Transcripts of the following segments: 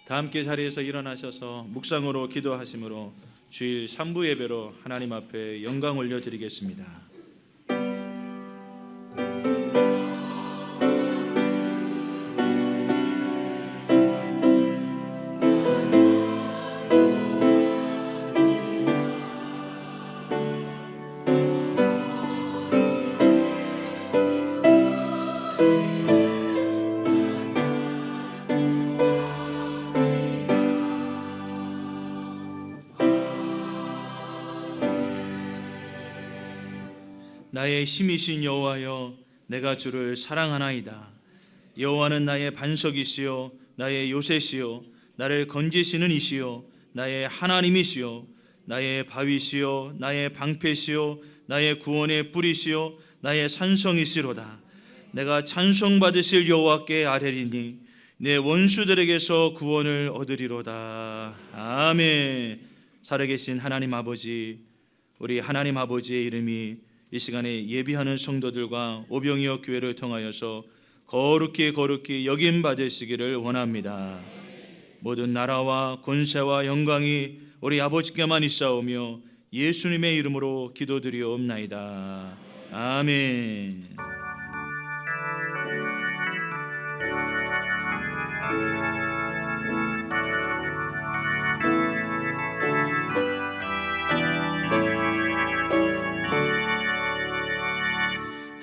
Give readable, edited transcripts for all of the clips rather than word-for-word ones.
다 함께 자리에서 일어나셔서 묵상으로 기도하심으로 주일 3부 예배로 하나님 앞에 영광 올려드리겠습니다. 나의 힘이신 여호와여, 내가 주를 사랑하나이다. 여호와는 나의 반석이시요 나의 요새시요 나를 건지시는 이시요 나의 하나님이시요 나의 바위시요 나의 방패시요 나의 구원의 뿌리시요 나의 산성이시로다. 내가 찬송받으실 여호와께 아뢰리니 내 원수들에게서 구원을 얻으리로다. 아멘. 살아계신 하나님 아버지, 우리 하나님 아버지의 이름이 이 시간에 예비하는 성도들과 오병이어 교회를 통하여서 거룩히 여김 받으시기를 원합니다. 모든 나라와 권세와 영광이 우리 아버지께만 있사오며 예수님의 이름으로 기도드리옵나이다. 아멘.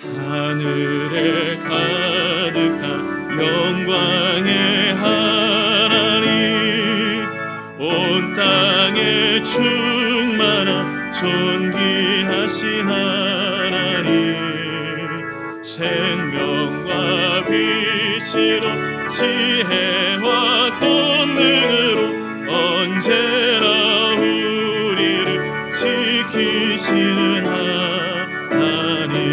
하늘에 가득한 영광의 하나님, 온 땅에 충만한 존귀하신 하나님, 생명과 빛으로 지혜와 권능으로 언제나 우리를 지키시는 하나님,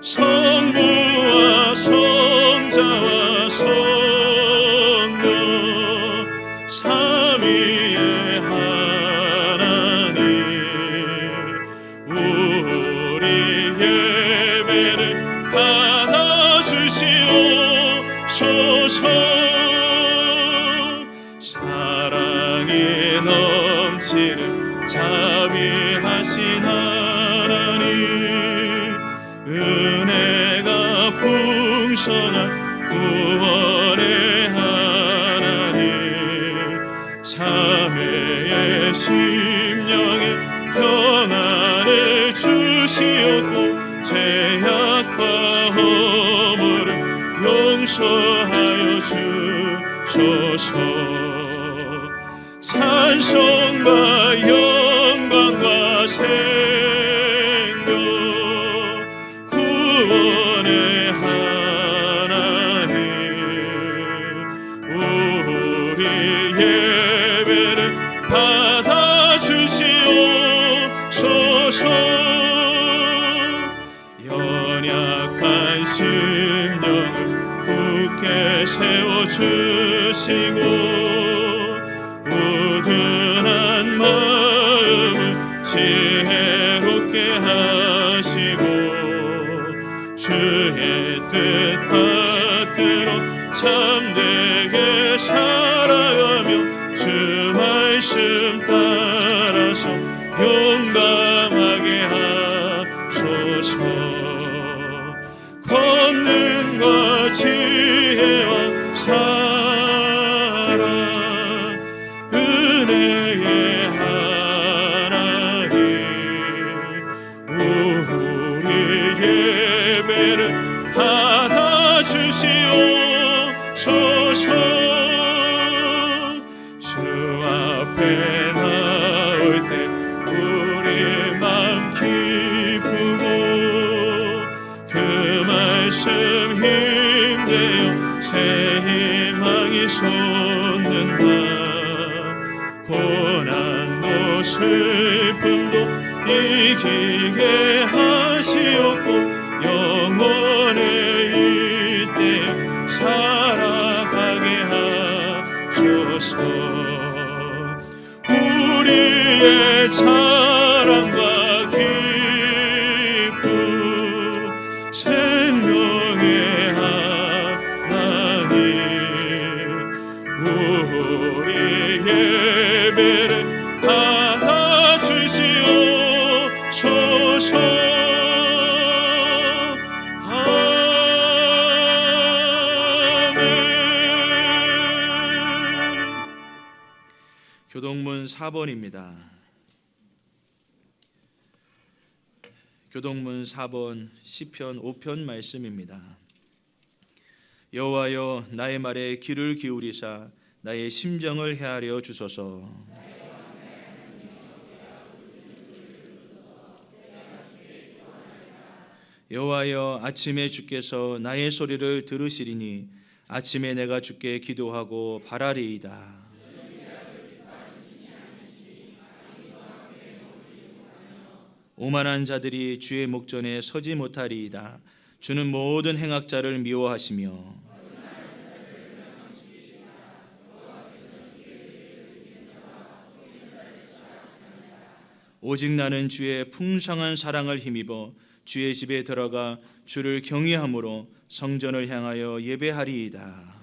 성부와 성자와 성령 삼위의 하나님, 우리 예배를 받아주시옵소서. 사랑이 넘치는 자비하신 하나님, 은혜가 풍성한 구원의 하나님, 자매의 심령에 평안을 주시옵고 죄악과 허물을 용서하여 주소서. 찬송과 영광과 구원의 하나님, 우리 예배를 받아주시옵소서. 연약한 심령을 굳게 세워주시고 우둔한 마음을 지혜롭게 하시고 주의 뜻 받들어 참되게 살아가며 주 말씀 따라서 용감하게 하소서. 권능과 지혜와 사랑, 은혜의 하나님, 우리 예배를 받아주시옵소서. 주 앞에 나올 때 우리 맘 기쁘고 그 말씀 힘내어 새 희망이 솟는다. 고난도 슬픔도 이기게 하시옵고 영원의 이때 살아가게 하소서. 우리의 자랑과 기쁨, 생명의 하나님, 교동문 4번입니다. 교동문 4번 시편 5편 말씀입니다. 여호와여 나의 말에 귀를 기울이사 나의 심정을 헤아려 주소서. 여호와여 아침에 주께서 나의 소리를 들으시리니 아침에 내가 주께 기도하고 바라리이다. 오만한 자들이 주의 목전에 서지 못하리이다. 주는 모든 행악자를 미워하시며 오직 나는 주의 풍성한 사랑을 힘입어 주의 집에 들어가 주를 경외함으로 성전을 향하여 예배하리이다.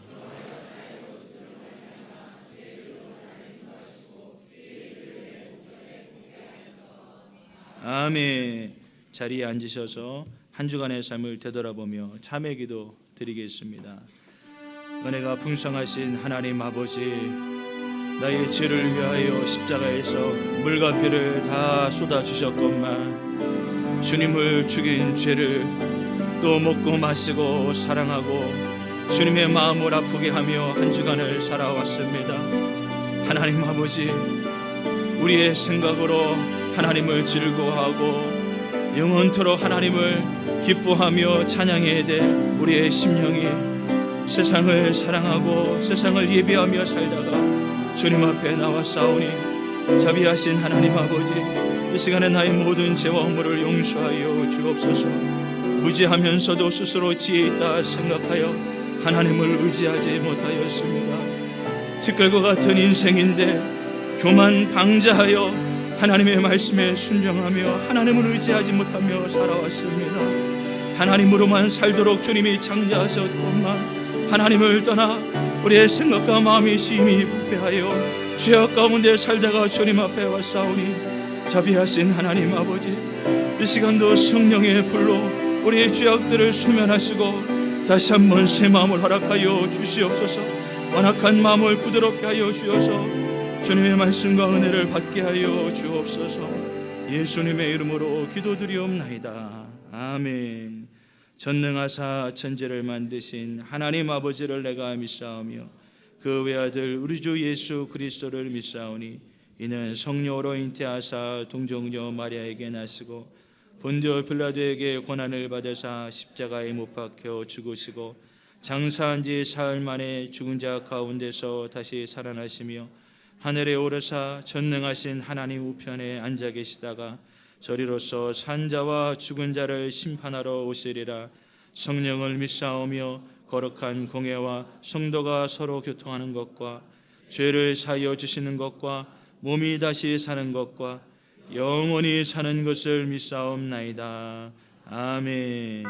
아멘. 자리에 앉으셔서 한 주간의 삶을 되돌아보며 참회 기도 드리겠습니다. 은혜가 풍성하신 하나님 아버지, 나의 죄를 위하여 십자가에서 물과 피를 다 쏟아주셨건만 주님을 죽인 죄를 또 먹고 마시고 사랑하고 주님의 마음을 아프게 하며 한 주간을 살아왔습니다. 하나님 아버지, 우리의 생각으로 하나님을 즐거워하고 영원토록 하나님을 기뻐하며 찬양해야 될 우리의 심령이 세상을 사랑하고 세상을 예배하며 살다가 주님 앞에 나와 싸우니 자비하신 하나님 아버지, 이 시간에 나의 모든 죄와 허물을 용서하여 주옵소서. 무지하면서도 스스로 지혜 있다 생각하여 하나님을 의지하지 못하였습니다. 티끌과 같은 인생인데 교만 방자하여 하나님의 말씀에 순종하며 하나님을 의지하지 못하며 살아왔습니다. 하나님으로만 살도록 주님이 창조하셨건만 하나님을 떠나 우리의 생각과 마음이 심히 부패하여 죄악 가운데 살다가 주님 앞에 왔사오니 자비하신 하나님 아버지, 이 시간도 성령의 불로 우리의 죄악들을 소멸하시고 다시 한번 새 마음을 허락하여 주시옵소서. 완악한 마음을 부드럽게 하여 주셔서 주님의 말씀과 은혜를 받게 하여 주옵소서. 예수님의 이름으로 기도드리옵나이다. 아멘. 전능하사 천지를 만드신 하나님 아버지를 내가 믿사오며 그 외아들 우리 주 예수 그리스도를 믿사오니 이는 성령으로 잉태하사 동정녀 마리아에게 나시고 본디오 빌라도에게 고난을 받으사 십자가에 못 박혀 죽으시고 장사한 지 사흘 만에 죽은 자 가운데서 다시 살아나시며 하늘에 오르사 전능하신 하나님 우편에 앉아 계시다가 저리로서 산자와 죽은 자를 심판하러 오시리라. 성령을 믿사오며 거룩한 공예와 성도가 서로 교통하는 것과 죄를 사하여 주시는 것과 몸이 다시 사는 것과 영원히 사는 것을 믿사옵나이다. 아멘.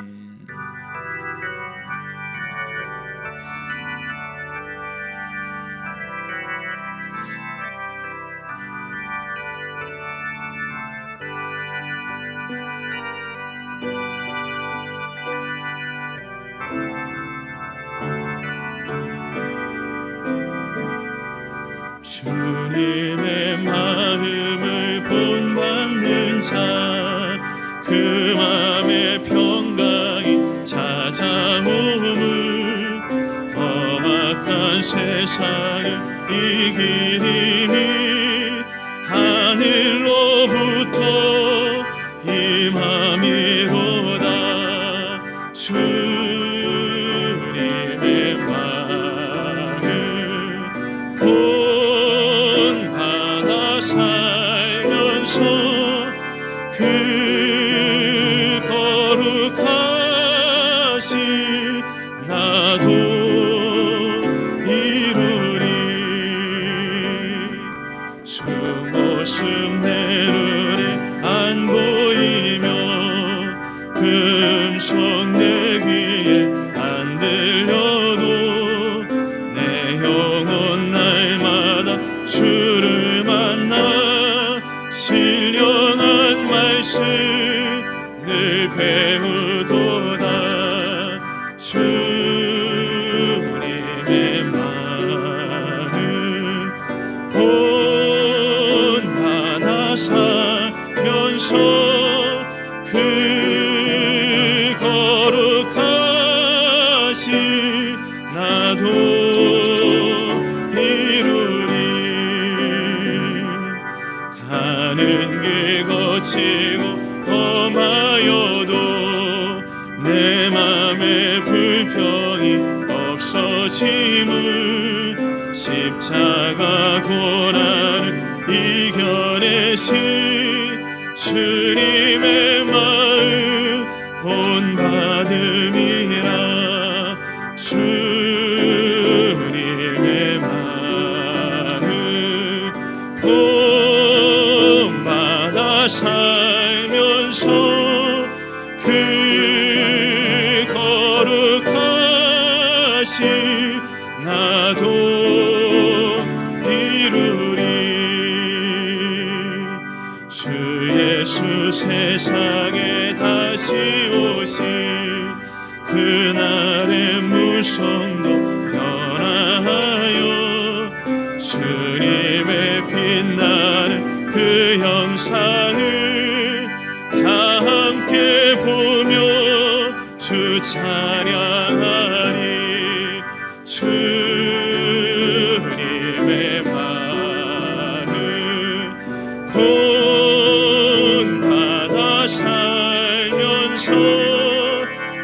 주님의 마음을 본받는 자, 그 마음의 평강이 찾아오물 험악한 세상을 이기리니 하늘로부터 임함이로다. 주님의 마음 살면서 그 거룩하신 나도 이루리. 주 모습 내 눈에 나도 이루리. 가는 길 거치고 험하여도 내 맘에 불평이 없어짐을 십자가 고난을 이겨내신 주님의 마음 본받음이라. 주님의 마음 본받아 살면서 그 거룩하신 나도 이루리. 주 예수 세상에 다시 오실 그날의 무성도 변화하여 주님의 빛나는 그 형상을 다 함께 보며 주 찬양하리. 주님의 마음 본받아 살면서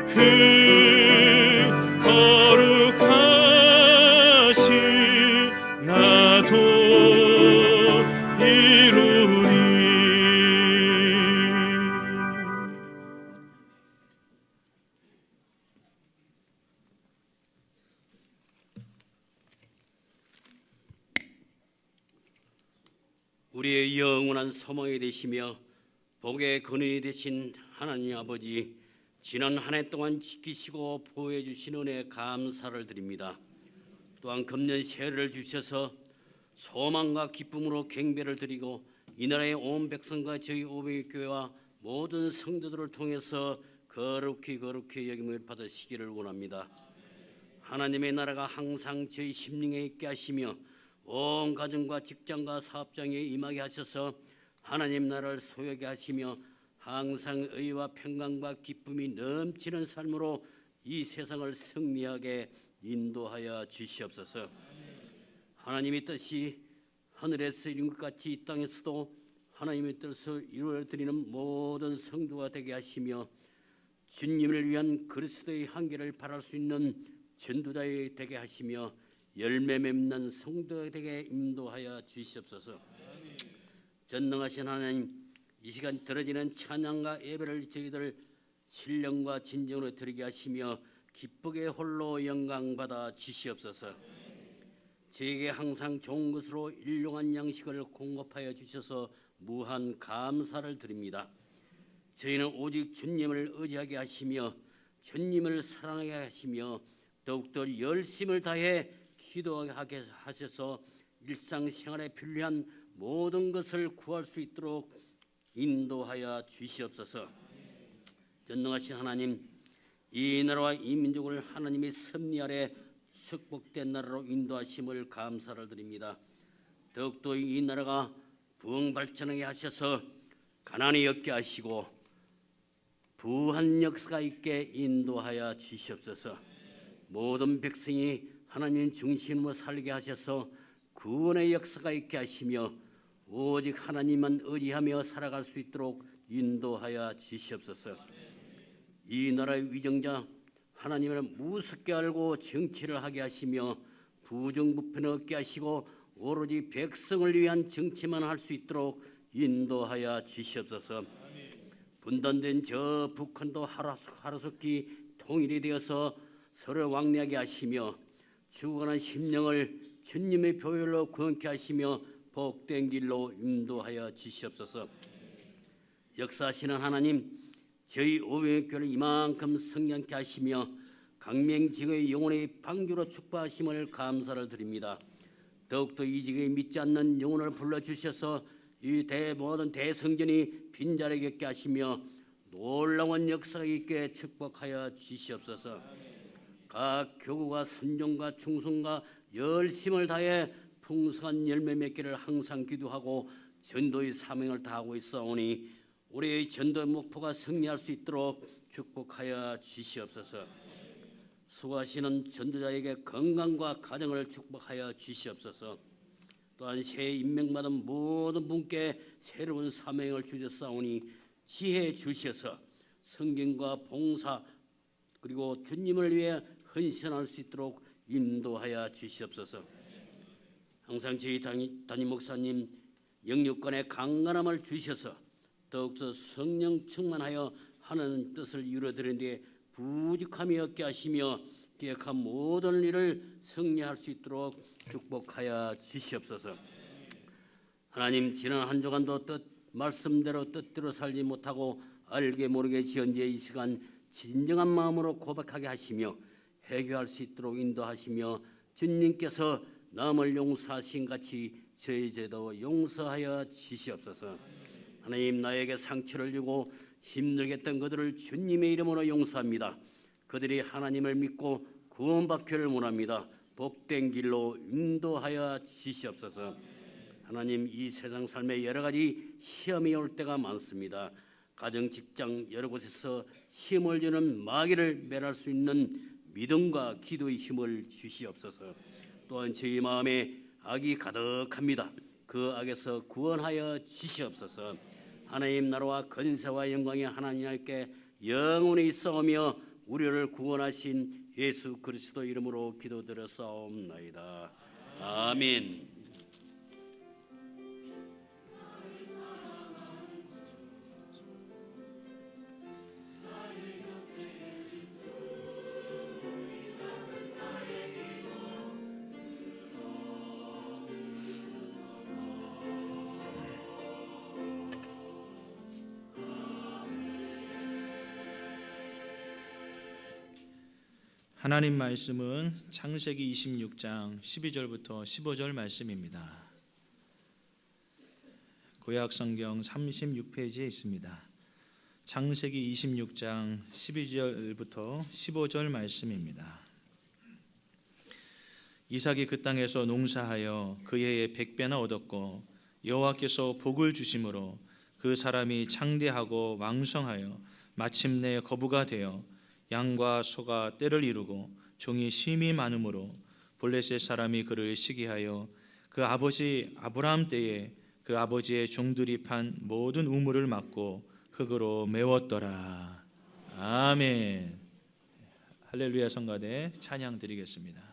그 거룩하신 나도 이루리. 우리의 영원한 소망이 되시며 복의 근원이 되신 하나님 아버지, 지난 한 해 동안 지키시고 보호해 주신 은혜에 감사를 드립니다. 또한 금년 새해를 주셔서 소망과 기쁨으로 경배를 드리고 이 나라의 온 백성과 저희 오병이교회와 모든 성도들을 통해서 거룩히 여김을 받으시기를 원합니다. 하나님의 나라가 항상 저희 심령에 있게 하시며 온 가정과 직장과 사업장에 임하게 하셔서 하나님 나라를 소유하게 하시며 항상 의와 평강과 기쁨이 넘치는 삶으로 이 세상을 승리하게 인도하여 주시옵소서. 하나님의 뜻이 하늘에서 이룬 것 같이 이 땅에서도 하나님의 뜻을 이루어드리는 모든 성도가 되게 하시며 주님을 위한 그리스도의 한계를 바랄 수 있는 전도자가 되게 하시며 열매 맺는 성도가 되게 인도하여 주시옵소서. 전능하신 하나님, 이 시간 들어지는 찬양과 예배를 저희들 신령과 진정으로 드리게 하시며 기쁘게 홀로 영광받아 주시옵소서. 저에게 항상 좋은 것으로 일용한 양식을 공급하여 주셔서 무한 감사를 드립니다. 저희는 오직 주님을 의지하게 하시며 주님을 사랑하게 하시며 더욱더 열심을 다해 기도하게 하셔서 일상생활에 필요한 모든 것을 구할 수 있도록 인도하여 주시옵소서. 전능하신 하나님, 이 나라와 이 민족을 하나님의 섭리 아래 축복된 나라로 인도하심을 감사를 드립니다. 더욱더 이 나라가 부흥 발전하게 하셔서 가난이 없게 하시고 부한 역사가 있게 인도하여 주시옵소서. 모든 백성이 하나님 중심으로 살게 하셔서 구원의 역사가 있게 하시며 오직 하나님만 의지하며 살아갈 수 있도록 인도하여 주시옵소서. 이 나라의 위정자 하나님을 무섭게 알고 정치를 하게 하시며 부정부패는 없게 하시고 오로지 백성을 위한 정치만 할 수 있도록 인도하여 주시옵소서. 분단된 저 북한도 하루속히 통일이 되어서 서로 왕래하게 하시며 죽어가는 심령을 주님의 표현으로 구원케 하시며 복된 길로 인도하여 주시옵소서. 역사하시는 하나님, 저희 오병이교회를 이만큼 성장케 하시며 강명지구의 영혼의 방주로 축복하심을 감사를 드립니다. 더욱더 이 지구에 믿지 않는 영혼을 불러주셔서 이 모든 대성전이 빈자리에 겪게 하시며 놀라운 역사가 있게 축복하여 주시옵소서. 각 교구가 순종과 충성과 열심을 다해 풍성한 열매 맺기를 항상 기도하고 전도의 사명을 다하고 있사오니 우리의 전도 목표가 승리할 수 있도록 축복하여 주시옵소서. 수고하시는 전도자에게 건강과 가정을 축복하여 주시옵소서. 또한 새 임명받은 모든 분께 새로운 사명을 주셨사오니 지혜 주셔서 성경과 봉사 그리고 주님을 위해 헌신할 수 있도록 인도하여 주시옵소서. 항상 저희 담임 목사님 영육간의 강건함을 주셔서 더욱더 성령 충만하여 하나님 뜻을 이루어드리는 데 부족함이 없게 하시며 계획한 모든 일을 승리할 수 있도록 축복하여 주시옵소서. 하나님, 지난 한 주간도 말씀대로 뜻대로 살지 못하고 알게 모르게 지은지의 이 시간 진정한 마음으로 고백하게 하시며 회개할 수 있도록 인도하시며 주님께서 남을 용서하신 같이 저희 죄도 용서하여 주시옵소서. 하나님, 나에게 상처를 주고 힘들게 했던 그들을 주님의 이름으로 용서합니다. 그들이 하나님을 믿고 구원받기를 원합니다. 복된 길로 인도하여 주시옵소서. 하나님, 이 세상 삶에 여러 가지 시험이 올 때가 많습니다. 가정, 직장 여러 곳에서 시험을 주는 마귀를 멸할 수 있는 믿음과 기도의 힘을 주시옵소서. 또한 저희 마음에 악이 가득합니다. 그 악에서 구원하여 주시옵소서. 하나님 나라와 건세와 영광이 하나님께 영원히 있사오며 우리를 구원하신 예수 그리스도 이름으로 기도드렸사옵나이다. 아멘. 하나님 말씀은 창세기 26장 12절부터 15절 말씀입니다. 구약 성경 36페이지에 있습니다. 창세기 26장 12절부터 15절 말씀입니다. 이삭이 그 땅에서 농사하여 그 해에 100배나 얻었고 여호와께서 복을 주심으로 그 사람이 창대하고 왕성하여 마침내 거부가 되어 양과 소가 떼를 이루고 종이 심히 많음으로 블레셋 사람이 그를 시기하여 그 아버지 아브라함 때에 그 아버지의 종들이 판 모든 우물을 막고 흙으로 메웠더라. 아멘. 할렐루야. 성가대 찬양 드리겠습니다.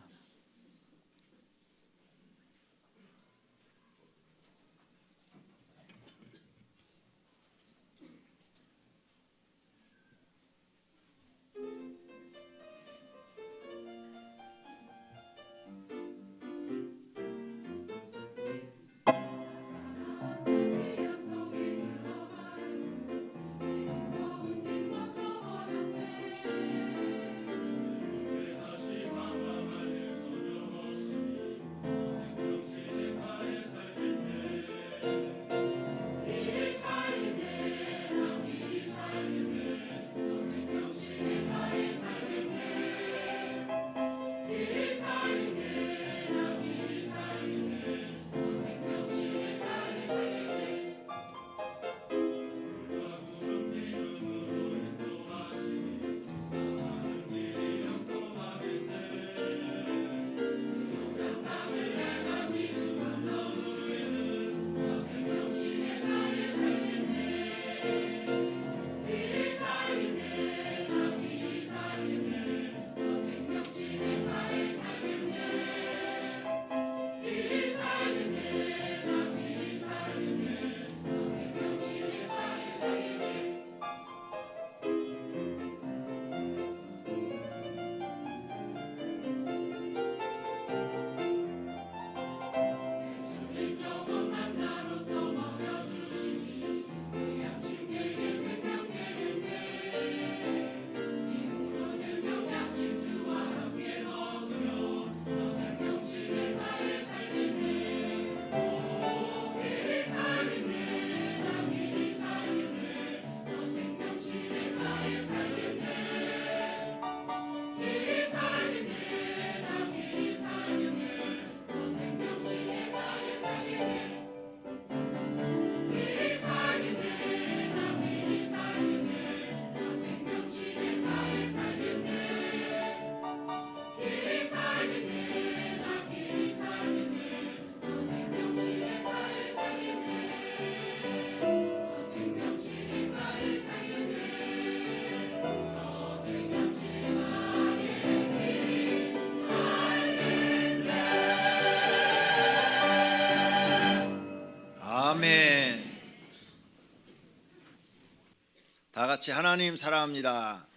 같이 하나님 사랑합니다.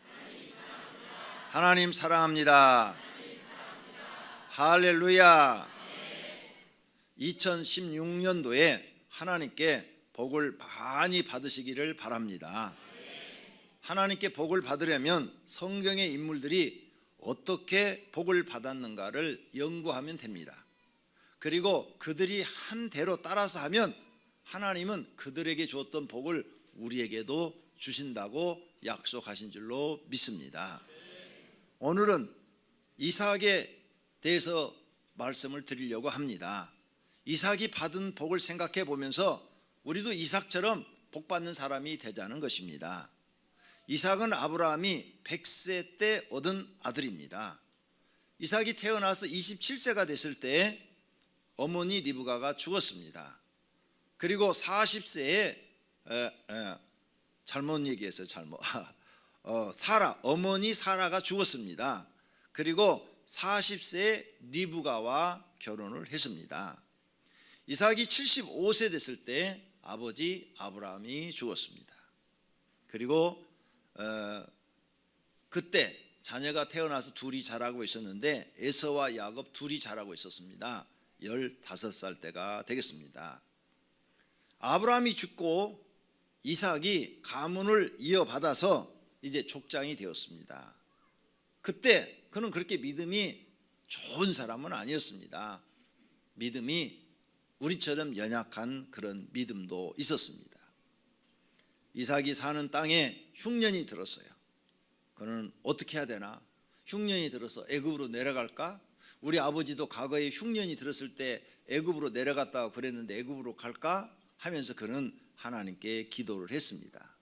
하나님 사랑합니다. 할렐루야. 2016년도에 하나님께 복을 많이 받으시기를 바랍니다. 하나님께 복을 받으려면 성경의 인물들이 어떻게 복을 받았는가를 연구하면 됩니다. 그리고 그들이 한 대로 따라서 하면 하나님은 그들에게 주었던 복을 우리에게도 주신다고 약속하신 줄로 믿습니다. 오늘은 이삭에 대해서 말씀을 드리려고 합니다. 이삭이 받은 복을 생각해 보면서 우리도 이삭처럼 복 받는 사람이 되자는 것입니다. 이삭은 아브라함이 100세 때 얻은 아들입니다. 이삭이 태어나서 27세가 됐을 때 어머니 리브가가 죽었습니다. 그리고 40세에 잘못 얘기했어요. 어머니 사라가 죽었습니다. 그리고 40세에 리브가와 결혼을 했습니다. 이삭이 75세 됐을 때 아버지 아브라함이 죽었습니다. 그리고 그때 자녀가 태어나서 둘이 자라고 있었는데 에서와 야곱 둘이 자라고 있었습니다. 15살 때가 되겠습니다. 아브라함이 죽고 이삭이 가문을 이어받아서 이제 족장이 되었습니다. 그때 그는 그렇게 믿음이 좋은 사람은 아니었습니다. 믿음이 우리처럼 연약한 그런 믿음도 있었습니다. 이삭이 사는 땅에 흉년이 들었어요. 그는 어떻게 해야 되나? 흉년이 들어서 애굽으로 내려갈까? 우리 아버지도 과거에 흉년이 들었을 때 애굽으로 내려갔다고 그랬는데 애굽으로 갈까? 하면서 그는 하나님께 기도를 했습니다.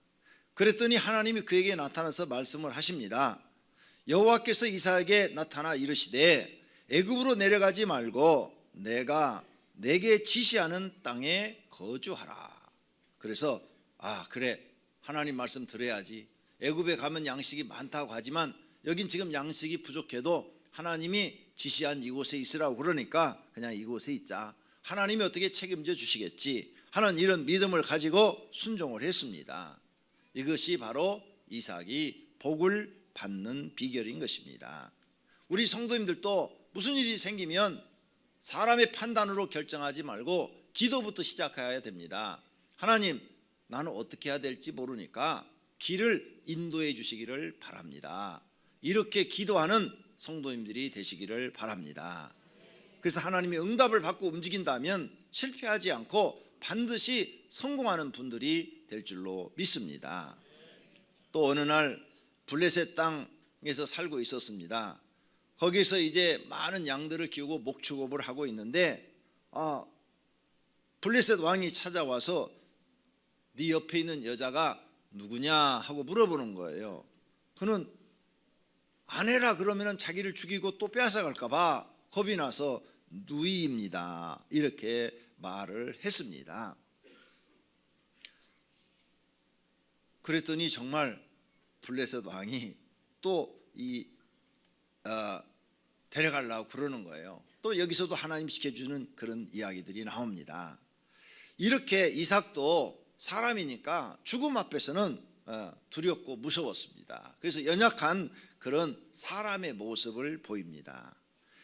그랬더니 하나님이 그에게 나타나서 말씀을 하십니다. 여호와께서 이삭에게 나타나 이르시되 애굽으로 내려가지 말고 내가 내게 지시하는 땅에 거주하라. 그래서 그래, 하나님 말씀 들어야지. 애굽에 가면 양식이 많다고 하지만 여긴 지금 양식이 부족해도 하나님이 지시한 이곳에 있으라고 그러니까 그냥 이곳에 있자. 하나님이 어떻게 책임져 주시겠지 하는 이런 믿음을 가지고 순종을 했습니다. 이것이 바로 이삭이 복을 받는 비결인 것입니다. 우리 성도님들도 무슨 일이 생기면 사람의 판단으로 결정하지 말고 기도부터 시작해야 됩니다. 하나님, 나는 어떻게 해야 될지 모르니까 길을 인도해 주시기를 바랍니다. 이렇게 기도하는 성도님들이 되시기를 바랍니다. 그래서 하나님의 응답을 받고 움직인다면 실패하지 않고 반드시 성공하는 분들이 될 줄로 믿습니다. 또 어느 날 블레셋 땅에서 살고 있었습니다. 거기서 이제 많은 양들을 키우고 목축업을 하고 있는데 블레셋 왕이 찾아와서 네 옆에 있는 여자가 누구냐 하고 물어보는 거예요. 그는 아내라 그러면 자기를 죽이고 또 빼앗아갈까 봐 겁이 나서 누이입니다 이렇게 말을 했습니다. 그랬더니 정말 블레셋 왕이 또 데려가려고 그러는 거예요. 또 여기서도 하나님 지켜주는 그런 이야기들이 나옵니다. 이렇게 이삭도 사람이니까 죽음 앞에서는 두렵고 무서웠습니다. 그래서 연약한 그런 사람의 모습을 보입니다.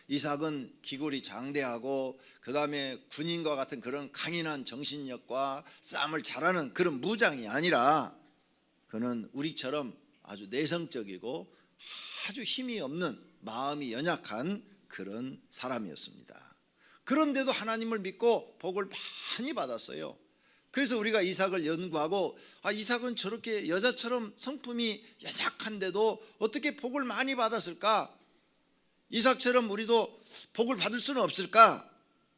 이삭은 기골이 장대하고 그 다음에 군인과 같은 그런 강인한 정신력과 싸움을 잘하는 그런 무장이 아니라 그는 우리처럼 아주 내성적이고 아주 힘이 없는 마음이 연약한 그런 사람이었습니다. 그런데도 하나님을 믿고 복을 많이 받았어요. 그래서 우리가 이삭을 연구하고 이삭은 저렇게 여자처럼 성품이 연약한데도 어떻게 복을 많이 받았을까? 이삭처럼 우리도 복을 받을 수는 없을까?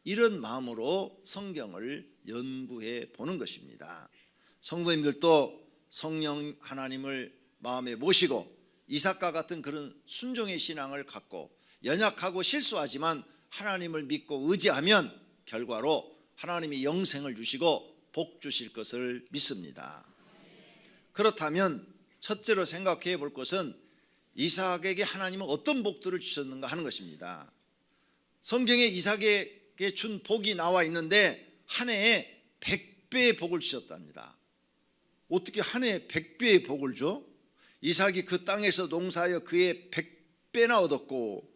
이런 마음으로 성경을 연구해 보는 것입니다. 성도님들도 성령 하나님을 마음에 모시고 이삭과 같은 그런 순종의 신앙을 갖고 연약하고 실수하지만 하나님을 믿고 의지하면 결과로 하나님이 영생을 주시고 복 주실 것을 믿습니다. 그렇다면 첫째로 생각해 볼 것은 이삭에게 하나님은 어떤 복들을 주셨는가 하는 것입니다. 성경에 이삭에게 준 복이 나와 있는데 한 해에 100배의 복을 주셨답니다. 어떻게 한 해 100배의 복을 줘? 이삭이 그 땅에서 농사하여 그의 100배나 얻었고,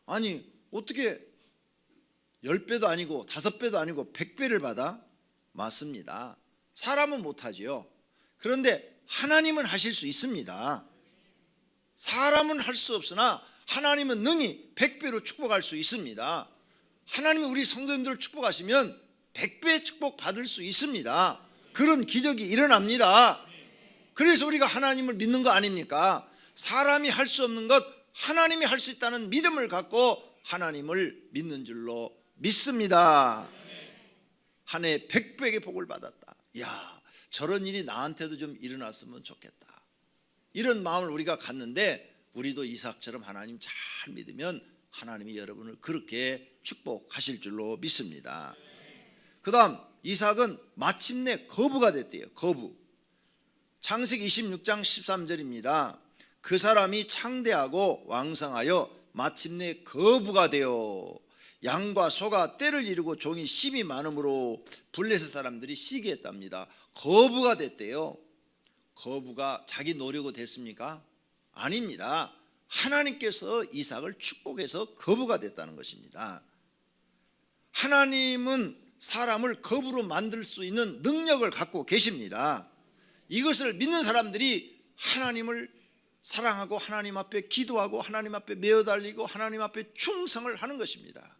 아니 어떻게 10배도 아니고 5배도 아니고 100배를 받아? 맞습니다. 사람은 못하지요. 그런데 하나님은 하실 수 있습니다. 사람은 할 수 없으나 하나님은 능히 100배로 축복할 수 있습니다. 하나님이 우리 성도님들을 축복하시면 100배 축복 받을 수 있습니다. 그런 기적이 일어납니다. 그래서 우리가 하나님을 믿는 거 아닙니까? 사람이 할 수 없는 것 하나님이 할 수 있다는 믿음을 갖고 하나님을 믿는 줄로 믿습니다. 한 해 100배의 복을 받았다. 야, 저런 일이 나한테도 좀 일어났으면 좋겠다. 이런 마음을 우리가 갖는데, 우리도 이삭처럼 하나님 잘 믿으면 하나님이 여러분을 그렇게 축복하실 줄로 믿습니다. 그 다음 이삭은 마침내 거부가 됐대요. 거부. 창세기 26장 13절입니다. 그 사람이 창대하고 왕성하여 마침내 거부가 되어 양과 소가 떼를 이루고 종이 심이 많으므로 블레셋 사람들이 시기했답니다. 거부가 됐대요. 거부가 자기 노력으로 됐습니까? 아닙니다. 하나님께서 이삭을 축복해서 거부가 됐다는 것입니다. 하나님은 사람을 거부로 만들 수 있는 능력을 갖고 계십니다. 이것을 믿는 사람들이 하나님을 사랑하고 하나님 앞에 기도하고 하나님 앞에 메어달리고 하나님 앞에 충성을 하는 것입니다.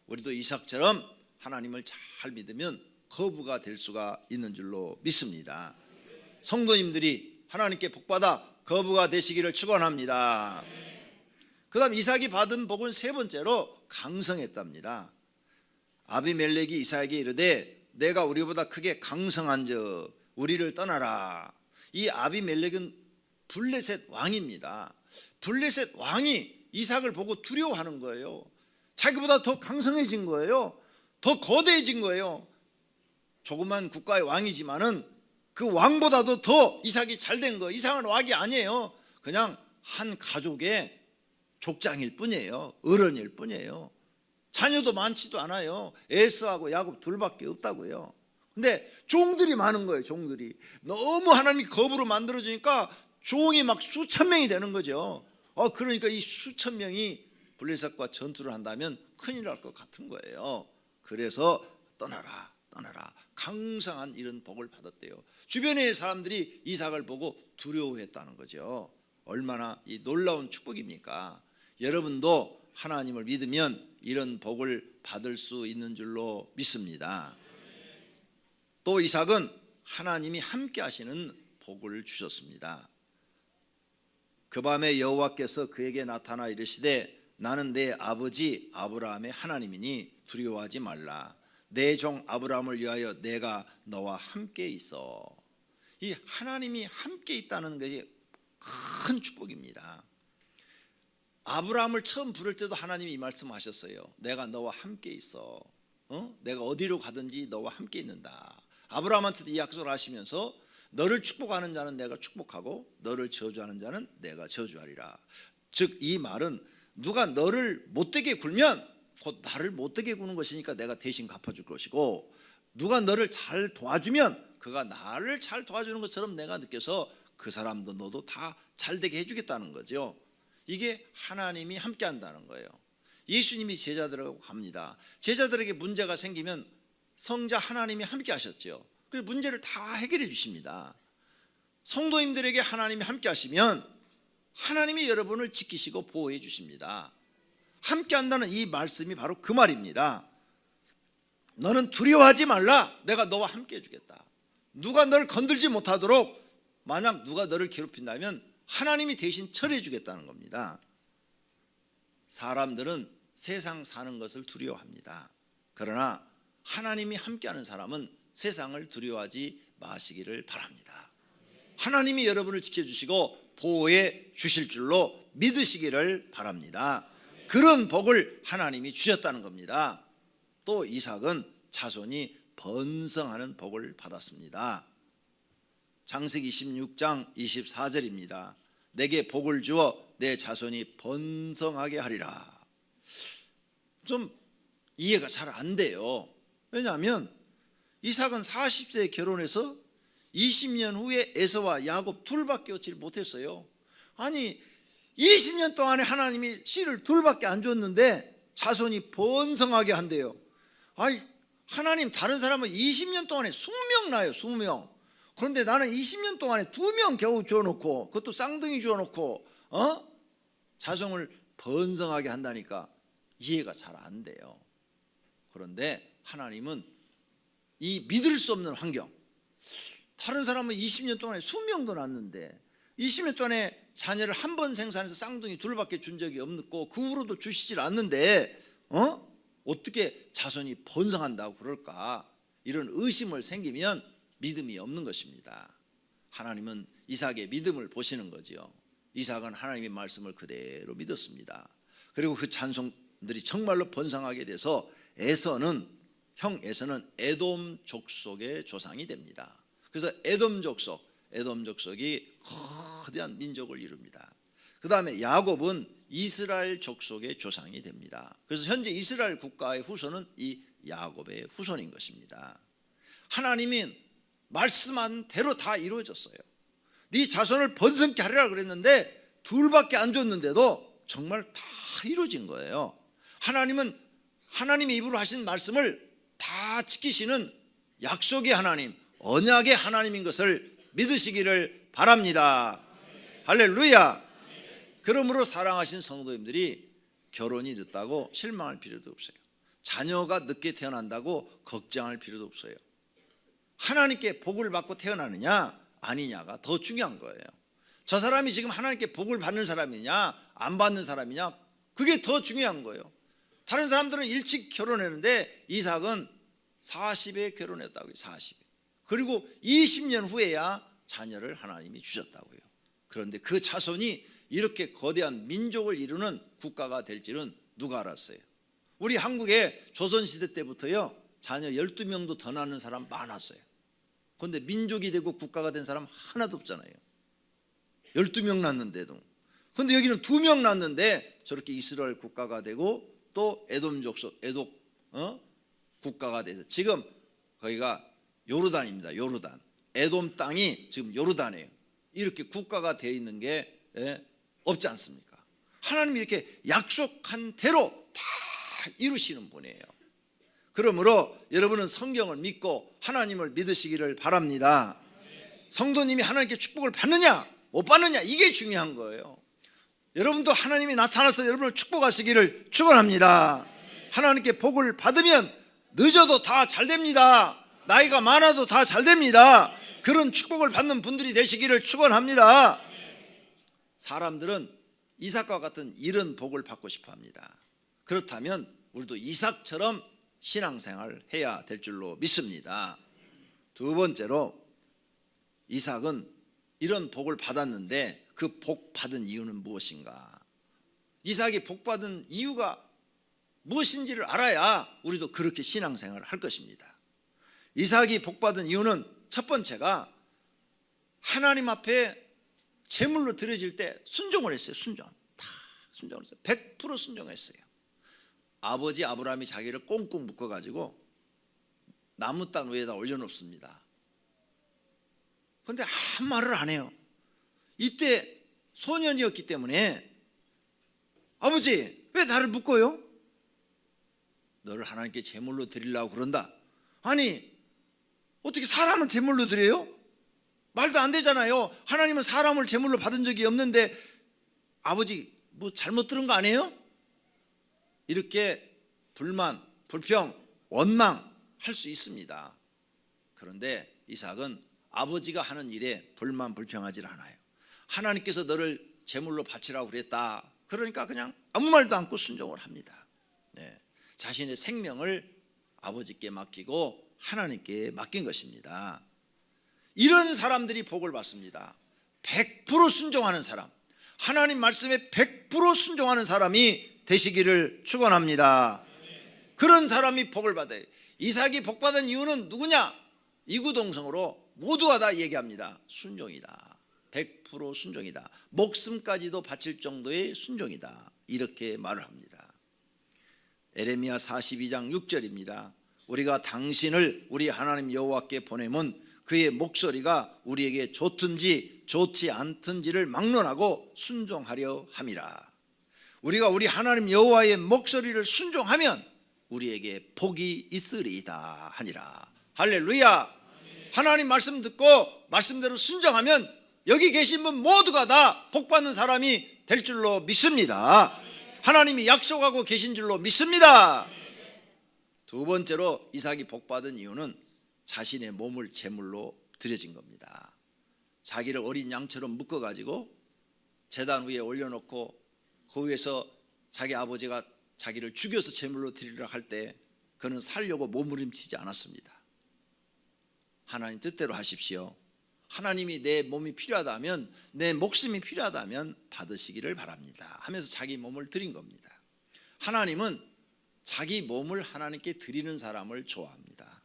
우리도 이삭처럼 하나님을 잘 믿으면 거부가 될 수가 있는 줄로 믿습니다. 성도님들이 하나님께 복받아 거부가 되시기를 축원합니다. 그 다음 이삭이 받은 복은 세 번째로 강성했답니다. 아비멜렉이 이삭에게 이르되 내가 우리보다 크게 강성한즉 우리를 떠나라. 이 아비멜렉은 블레셋 왕입니다. 블레셋 왕이 이삭을 보고 두려워하는 거예요. 자기보다 더 강성해진 거예요. 더 거대해진 거예요. 조그만 국가의 왕이지만은 그 왕보다도 더 이삭이 잘된 거예요. 이삭은 왕이 아니에요. 그냥 한 가족의 족장일 뿐이에요. 어른일 뿐이에요. 자녀도 많지도 않아요. 에서하고 야곱 둘밖에 없다고요. 근데 종들이 많은 거예요. 종들이 너무 하나님이 거부로 만들어주니까 종이 막 수천 명이 되는 거죠. 그러니까 이 수천 명이 블레셋과 전투를 한다면 큰일 날 것 같은 거예요. 그래서 떠나라 떠나라 강성한 이런 복을 받았대요. 주변의 사람들이 이삭을 보고 두려워했다는 거죠. 얼마나 이 놀라운 축복입니까? 여러분도 하나님을 믿으면 이런 복을 받을 수 있는 줄로 믿습니다. 또 이삭은 하나님이 함께 하시는 복을 주셨습니다. 그 밤에 여호와께서 그에게 나타나 이르시되 나는 내 아버지 아브라함의 하나님이니 두려워하지 말라. 내 종 아브라함을 위하여 내가 너와 함께 있어. 이 하나님이 함께 있다는 것이 큰 축복입니다. 아브라함을 처음 부를 때도 하나님이 이 말씀하셨어요. 내가 너와 함께 있어. 내가 어디로 가든지 너와 함께 있는다. 아브라함한테도 이 약속을 하시면서 너를 축복하는 자는 내가 축복하고 너를 저주하는 자는 내가 저주하리라. 즉 이 말은 누가 너를 못되게 굴면 곧 나를 못되게 구는 것이니까 내가 대신 갚아줄 것이고, 누가 너를 잘 도와주면 그가 나를 잘 도와주는 것처럼 내가 느껴서 그 사람도 너도 다 잘되게 해주겠다는 거죠. 이게 하나님이 함께 한다는 거예요. 예수님이 제자들하고 갑니다. 제자들에게 문제가 생기면 성자 하나님이 함께 하셨죠. 그 문제를 다 해결해 주십니다. 성도님들에게 하나님이 함께 하시면 하나님이 여러분을 지키시고 보호해 주십니다. 함께 한다는 이 말씀이 바로 그 말입니다. 너는 두려워하지 말라. 내가 너와 함께 해주겠다. 누가 너를 건들지 못하도록, 만약 누가 너를 괴롭힌다면 하나님이 대신 처리해 주겠다는 겁니다. 사람들은 세상 사는 것을 두려워합니다. 그러나 하나님이 함께하는 사람은 세상을 두려워하지 마시기를 바랍니다. 하나님이 여러분을 지켜주시고 보호해 주실 줄로 믿으시기를 바랍니다. 그런 복을 하나님이 주셨다는 겁니다. 또 이삭은 자손이 번성하는 복을 받았습니다. 창세기 26장 24절입니다. 내게 복을 주어 내 자손이 번성하게 하리라. 좀 이해가 잘 안 돼요. 왜냐하면 이삭은 40세에 결혼해서 20년 후에 에서와 야곱 둘밖에 얻지 못했어요. 아니 20년 동안에 하나님이 씨를 둘밖에 안 줬는데 자손이 번성하게 한대요. 아이 하나님 다른 사람은 20년 동안에 20명 낳아요. 20명. 그런데 나는 20년 동안에 2명 겨우 주어놓고, 그것도 쌍둥이 주어놓고 자손을 번성하게 한다니까 이해가 잘 안 돼요. 그런데 하나님은 이 믿을 수 없는 환경, 다른 사람은 20년 동안에 20명도 낳았는데 20년 동안에 자녀를 한 번 생산해서 쌍둥이 둘밖에 준 적이 없고 그 후로도 주시질 않는데 어떻게 자손이 번성한다고 그럴까? 이런 의심을 생기면 믿음이 없는 것입니다. 하나님은 이삭의 믿음을 보시는 거지요. 이삭은 하나님의 말씀을 그대로 믿었습니다. 그리고 그 자손들이 정말로 번성하게 돼서 형 에서는 에돔 족속의 조상이 됩니다. 그래서 에돔 족속이 거대한 민족을 이룹니다. 그 다음에 야곱은 이스라엘 족속의 조상이 됩니다. 그래서 현재 이스라엘 국가의 후손은 이 야곱의 후손인 것입니다. 하나님이 말씀한 대로 다 이루어졌어요. 네 자손을 번성케 하리라 그랬는데 둘밖에 안 줬는데도 정말 다 이루어진 거예요. 하나님은 하나님의 입으로 하신 말씀을 다 지키시는 약속의 하나님, 언약의 하나님인 것을 믿으시기를 바랍니다. 할렐루야. 그러므로 사랑하신 성도님들이 결혼이 늦다고 실망할 필요도 없어요. 자녀가 늦게 태어난다고 걱정할 필요도 없어요. 하나님께 복을 받고 태어나느냐 아니냐가 더 중요한 거예요. 저 사람이 지금 하나님께 복을 받는 사람이냐 안 받는 사람이냐, 그게 더 중요한 거예요. 다른 사람들은 일찍 결혼했는데 이삭은 40에 결혼했다고요. 40에. 그리고 20년 후에야 자녀를 하나님이 주셨다고요. 그런데 그 자손이 이렇게 거대한 민족을 이루는 국가가 될지는 누가 알았어요? 우리 한국에 조선시대 때부터요 자녀 12명도 더 낳는 사람 많았어요. 그런데 민족이 되고 국가가 된 사람 하나도 없잖아요. 12명 낳는데도. 그런데 여기는 2명 낳는데 저렇게 이스라엘 국가가 되고 또 에돔 국가가 돼서 지금 거기가 요르단입니다. 요르단. 에돔 땅이 지금 요르단이에요. 이렇게 국가가 되어 있는 게 없지 않습니까? 하나님이 이렇게 약속한 대로 다 이루시는 분이에요. 그러므로 여러분은 성경을 믿고 하나님을 믿으시기를 바랍니다. 성도님이 하나님께 축복을 받느냐 못 받느냐 이게 중요한 거예요. 여러분도 하나님이 나타나서 여러분을 축복하시기를 축원합니다. 하나님께 복을 받으면 늦어도 다 잘 됩니다. 나이가 많아도 다 잘 됩니다. 그런 축복을 받는 분들이 되시기를 축원합니다. 사람들은 이삭과 같은 이런 복을 받고 싶어 합니다. 그렇다면 우리도 이삭처럼 신앙생활을 해야 될 줄로 믿습니다. 두 번째로 이삭은 이런 복을 받았는데 그 복 받은 이유는 무엇인가? 이삭이 복 받은 이유가 무엇인지를 알아야 우리도 그렇게 신앙생활을 할 것입니다. 이삭이 복 받은 이유는 첫 번째가 하나님 앞에 제물로 드려질 때 순종을 했어요. 다 순종을 했어요. 100% 순종했어요. 아버지 아브라함이 자기를 꽁꽁 묶어가지고 나무 땅 위에다 올려놓습니다. 그런데 한 말을 안 해요. 이때 소년이었기 때문에 아버지 왜 나를 묶어요? 너를 하나님께 제물로 드리려고 그런다. 아니 어떻게 사람을 제물로 드려요? 말도 안 되잖아요. 하나님은 사람을 제물로 받은 적이 없는데 아버지 뭐 잘못 들은 거 아니에요? 이렇게 불만, 불평, 원망할 수 있습니다. 그런데 이삭은 아버지가 하는 일에 불만, 불평하지 않아요. 하나님께서 너를 제물로 바치라고 그랬다. 그러니까 그냥 아무 말도 않고 순종을 합니다. 자신의 생명을 아버지께 맡기고 하나님께 맡긴 것입니다. 이런 사람들이 복을 받습니다. 100% 순종하는 사람, 하나님 말씀에 100% 순종하는 사람이 되시기를 축원합니다. 그런 사람이 복을 받아요. 이삭이 복 받은 이유는 누구냐? 이구동성으로 모두가 다 얘기합니다. 순종이다. 100% 순종이다. 목숨까지도 바칠 정도의 순종이다. 이렇게 말을 합니다. 에레미야 42장 6절입니다. 우리가 당신을 우리 하나님 여호와께 보내면 그의 목소리가 우리에게 좋든지 좋지 않든지를 막론하고 순종하려 함이라. 우리가 우리 하나님 여호와의 목소리를 순종하면 우리에게 복이 있으리이다 하니라. 할렐루야. 하나님 말씀 듣고 말씀대로 순종하면 여기 계신 분 모두가 다 복받는 사람이 될 줄로 믿습니다. 하나님이 약속하고 계신 줄로 믿습니다. 두 번째로 이삭이 복받은 이유는 자신의 몸을 제물로 드려진 겁니다. 자기를 어린 양처럼 묶어가지고 제단 위에 올려놓고 그 위에서 자기 아버지가 자기를 죽여서 제물로 드리려 할 때 그는 살려고 몸부림치지 않았습니다. 하나님 뜻대로 하십시오. 하나님이 내 몸이 필요하다면, 내 목숨이 필요하다면 받으시기를 바랍니다 하면서 자기 몸을 드린 겁니다. 하나님은 자기 몸을 하나님께 드리는 사람을 좋아합니다.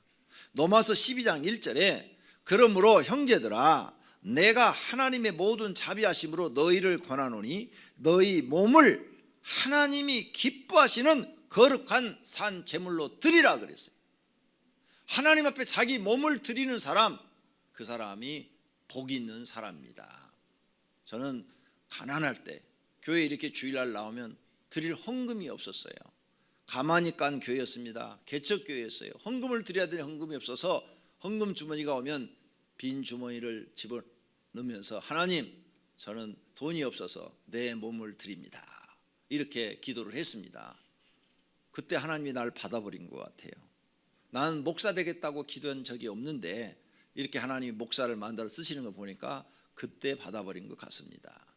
로마서 12장 1절에 그러므로 형제들아 내가 하나님의 모든 자비하심으로 너희를 권하노니 너희 몸을 하나님이 기뻐하시는 거룩한 산 제물로 드리라 그랬어요. 하나님 앞에 자기 몸을 드리는 사람, 그 사람이 복 있는 사람입니다. 저는 가난할 때 교회 이렇게 주일날 나오면 드릴 헌금이 없었어요. 가만히 깐 교회였습니다. 개척교회였어요. 헌금을 드려야 되는 헌금이 없어서 헌금 주머니가 오면 빈 주머니를 집어넣으면서 하나님 저는 돈이 없어서 내 몸을 드립니다 이렇게 기도를 했습니다. 그때 하나님이 날 받아버린 것 같아요. 나는 목사 되겠다고 기도한 적이 없는데 이렇게 하나님이 목사를 만들어 쓰시는 거 보니까 그때 받아버린 것 같습니다.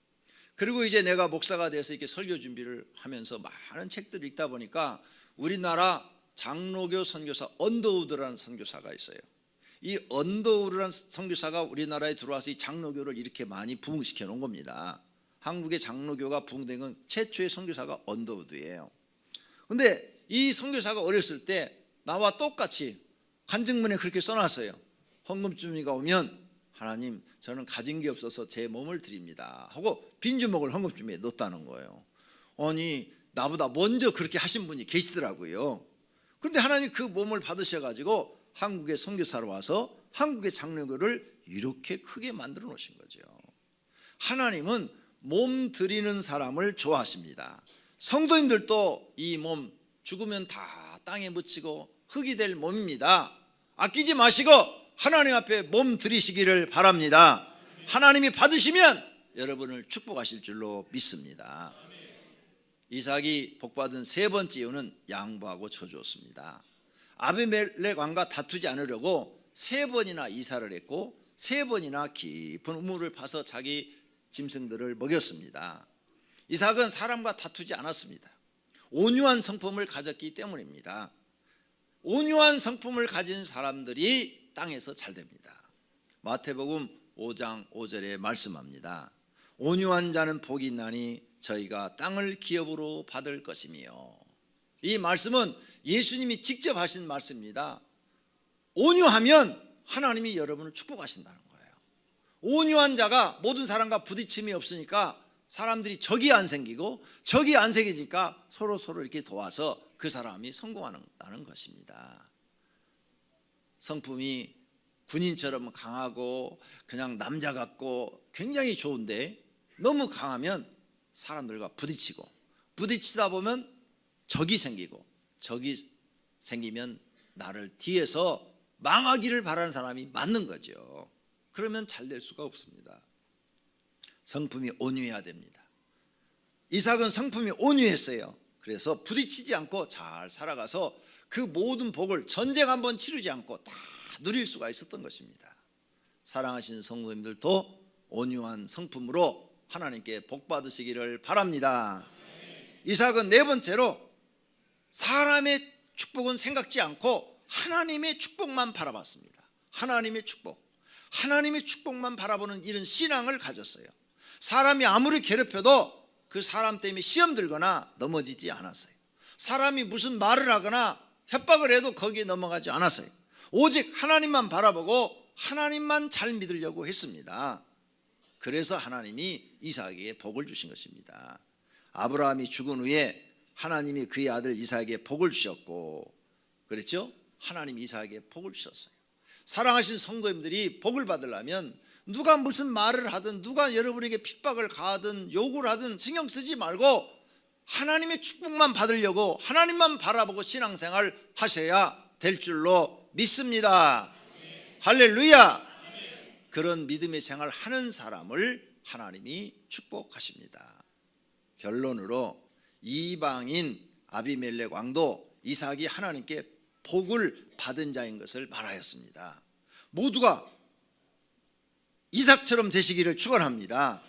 그리고 이제 내가 목사가 돼서 이렇게 설교 준비를 하면서 많은 책들을 읽다 보니까 우리나라 장로교 선교사 언더우드라는 선교사가 있어요. 이 언더우드라는 선교사가 우리나라에 들어와서 이 장로교를 이렇게 많이 부흥시켜 놓은 겁니다. 한국의 장로교가 부흥된 건 최초의 선교사가 언더우드예요. 근데 이 선교사가 어렸을 때 나와 똑같이 간증문에 그렇게 써놨어요. 헌금 주머니가 오면 하나님 저는 가진 게 없어서 제 몸을 드립니다 하고 빈 주먹을 헌금 주머니에 넣었다는 거예요. 아니 나보다 먼저 그렇게 하신 분이 계시더라고요. 그런데 하나님이 그 몸을 받으셔가지고 한국의 선교사로 와서 한국의 장로교를 이렇게 크게 만들어 놓으신 거죠. 하나님은 몸 드리는 사람을 좋아하십니다. 성도님들도 이 몸 죽으면 다 땅에 묻히고 흙이 될 몸입니다. 아끼지 마시고 하나님 앞에 몸 드리시기를 바랍니다. 하나님이 받으시면 여러분을 축복하실 줄로 믿습니다. 이삭이 복받은 세 번째 이유는 양보하고 저주었습니다. 아비멜렉 왕과 다투지 않으려고 세 번이나 이사를 했고 세 번이나 깊은 우물을 파서 자기 짐승들을 먹였습니다. 이삭은 사람과 다투지 않았습니다. 온유한 성품을 가졌기 때문입니다. 온유한 성품을 가진 사람들이 땅에서 잘 됩니다. 마태복음 5장 5절에 말씀합니다. 온유한 자는 복이 있나니 저희가 땅을 기업으로 받을 것이며. 이 말씀은 예수님이 직접 하신 말씀입니다. 온유하면 하나님이 여러분을 축복하신다는 거예요. 온유한 자가 모든 사람과 부딪힘이 없으니까 사람들이 적이 안 생기고 적이 안 생기니까 서로 이렇게 도와서 그 사람이 성공한다는 것입니다. 성품이 군인처럼 강하고 그냥 남자 같고 굉장히 좋은데 너무 강하면 사람들과 부딪히다 보면 적이 생기고 적이 생기면 나를 뒤에서 망하기를 바라는 사람이 맞는 거죠. 그러면 잘 될 수가 없습니다. 성품이 온유해야 됩니다. 이삭은 성품이 온유했어요. 그래서 부딪히지 않고 잘 살아가서 그 모든 복을 전쟁 한번 치르지 않고 다 누릴 수가 있었던 것입니다. 사랑하시는 성도님들도 온유한 성품으로 하나님께 복 받으시기를 바랍니다. 이삭은 네 번째로 사람의 축복은 생각지 않고 하나님의 축복만 바라봤습니다. 하나님의 축복만 바라보는 이런 신앙을 가졌어요. 사람이 아무리 괴롭혀도 그 사람 때문에 시험 들거나 넘어지지 않았어요. 사람이 무슨 말을 하거나 협박을 해도 거기에 넘어가지 않았어요. 오직 하나님만 바라보고 하나님만 잘 믿으려고 했습니다. 그래서 하나님이 이삭에게 복을 주신 것입니다. 아브라함이 죽은 후에 하나님이 그의 아들 이삭에게 복을 주셨고, 그랬죠? 하나님이 이삭에게 복을 주셨어요. 사랑하신 성도님들이 복을 받으려면 누가 무슨 말을 하든 누가 여러분에게 핍박을 가하든 욕을 하든 신경 쓰지 말고 하나님의 축복만 받으려고 하나님만 바라보고 신앙생활 하셔야 될 줄로 믿습니다. 할렐루야. 그런 믿음의 생활 하는 사람을 하나님이 축복하십니다. 결론으로 이방인 아비멜렉 왕도 이삭이 하나님께 복을 받은 자인 것을 말하였습니다. 모두가 이삭처럼 되시기를 축원합니다.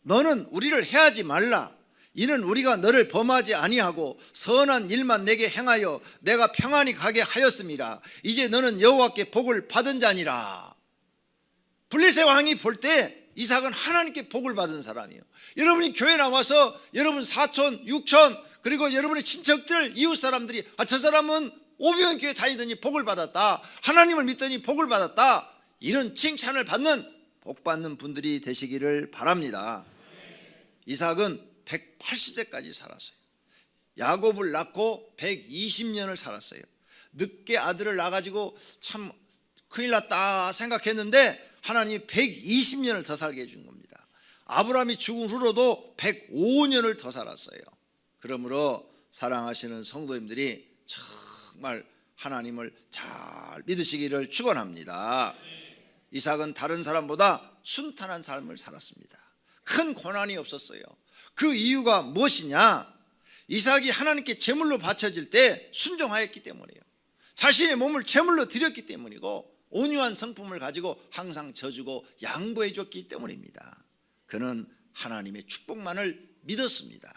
너는 우리를 해하지 말라. 이는 우리가 너를 범하지 아니하고 선한 일만 내게 행하여 내가 평안히 가게 하였음이라. 이제 너는 여호와께 복을 받은 자니라. 블레셋 왕이 볼 때 이삭은 하나님께 복을 받은 사람이에요. 여러분이 교회 나와서 여러분 사촌, 육촌 그리고 여러분의 친척들, 이웃 사람들이 저 사람은 오병이어 교회 다니더니 복을 받았다, 하나님을 믿더니 복을 받았다, 이런 칭찬을 받는 복 받는 분들이 되시기를 바랍니다. 이삭은 180세까지 살았어요. 야곱을 낳고 120년을 살았어요. 늦게 아들을 낳아가지고 참 큰일 났다 생각했는데 하나님이 120년을 더 살게 해준 겁니다. 아브라함이 죽은 후로도 105년을 더 살았어요. 그러므로 사랑하시는 성도님들이 정말 하나님을 잘 믿으시기를 축원합니다. 이삭은 다른 사람보다 순탄한 삶을 살았습니다. 큰 고난이 없었어요. 그 이유가 무엇이냐? 이삭이 하나님께 제물로 바쳐질 때 순종하였기 때문이에요. 자신의 몸을 제물로 드렸기 때문이고 온유한 성품을 가지고 항상 져주고 양보해 줬기 때문입니다. 그는 하나님의 축복만을 믿었습니다.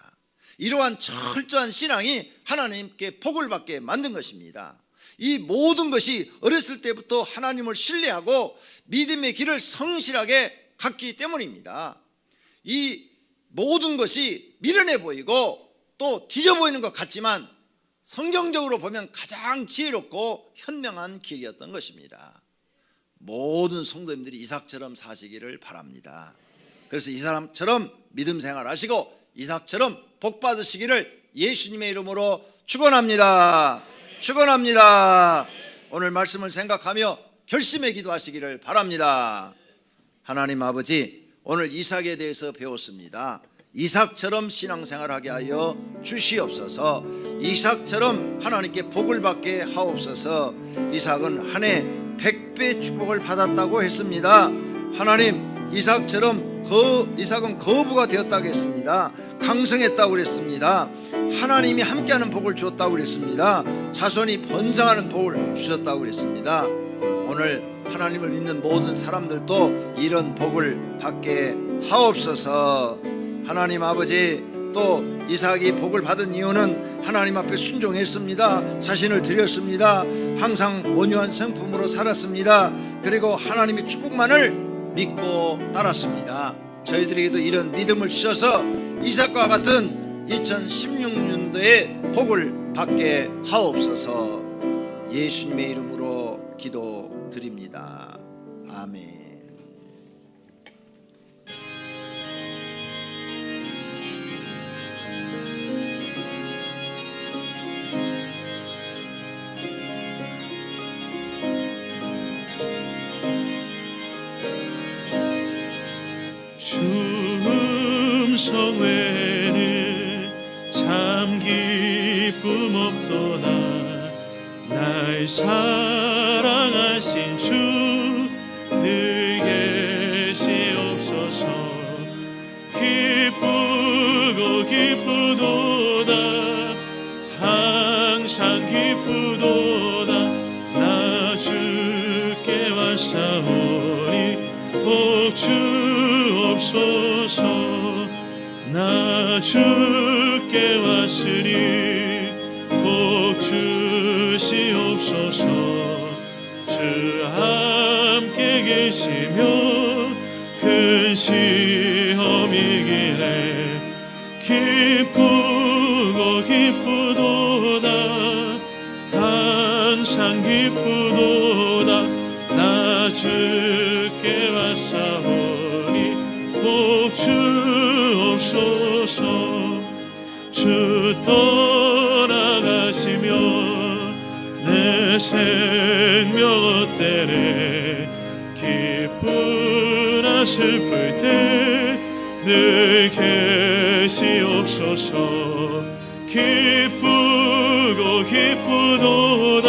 이러한 철저한 신앙이 하나님께 복을 받게 만든 것입니다. 이 모든 것이 어렸을 때부터 하나님을 신뢰하고 믿음의 길을 성실하게 갔기 때문입니다. 이 모든 것이 미련해 보이고 또 뒤져 보이는 것 같지만 성경적으로 보면 가장 지혜롭고 현명한 길이었던 것입니다. 모든 성도님들이 이삭처럼 사시기를 바랍니다. 그래서 이 사람처럼 믿음 생활하시고 이삭처럼 복 받으시기를 예수님의 이름으로 축원합니다. 축원합니다. 오늘 말씀을 생각하며 결심의 기도하시기를 바랍니다. 하나님 아버지, 오늘 이삭에 대해서 배웠습니다. 이삭처럼 신앙생활하게 하여 주시옵소서. 이삭처럼 하나님께 복을 받게 하옵소서. 이삭은 한 해 100배 축복을 받았다고 했습니다. 하나님, 이삭처럼 이삭은 거부가 되었다고 했습니다. 강성했다고 그랬습니다. 하나님이 함께하는 복을 주었다고 그랬습니다. 자손이 번성하는 복을 주셨다고 그랬습니다. 오늘 하나님을 믿는 모든 사람들도 이런 복을 받게 하옵소서. 하나님 아버지, 또 이삭이 복을 받은 이유는 하나님 앞에 순종했습니다. 자신을 드렸습니다. 항상 온유한 성품으로 살았습니다. 그리고 하나님의 축복만을 믿고 따랐습니다. 저희들에게도 이런 믿음을 주셔서 이삭과 같은 2016년도에 복을 받게 하옵소서. 예수님의 이름으로 기도드립니다. 아멘. 주 음성 외에는 참 기쁨 없도다. 날 사랑하신 주 늘 계시옵소서. 기쁘고 기쁘도다. 항상 기쁘도다. 나 주께 왔사오니 복 주옵소서. 나 주께 왔으니 복 주시옵소서. 주 함께 계시며 큰 시험이길래 기쁘고 기쁘도다. 항상 기쁘도다. 나 주께 왔사오니 복 주옵소서. 주 떠나가시며 내 내 생명 어때네 기쁘나 슬플 때 늘 계시옵소서 기쁘고 기쁘도다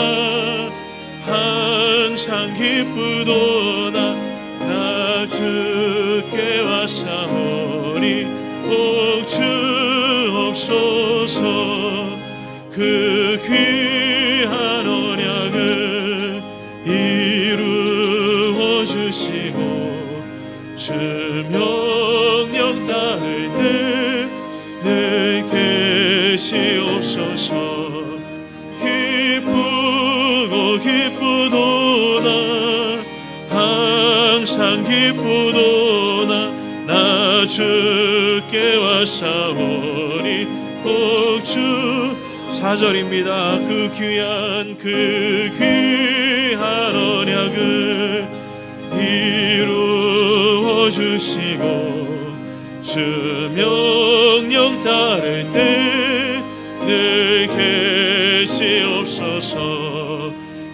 항상 기쁘도다 나 주께 왔사오니 복 주옵소서 그 귀한 언약을 이루어 주시고 주 명령 따를 때 늘 계시옵소서 기쁘고 기쁘도다 항상 기쁘도다 나 주께 왔사오니 복주 4절입니다. 그 귀한 언약을 이루어 주시고 주 명령 따를 때 늘 계시옵소서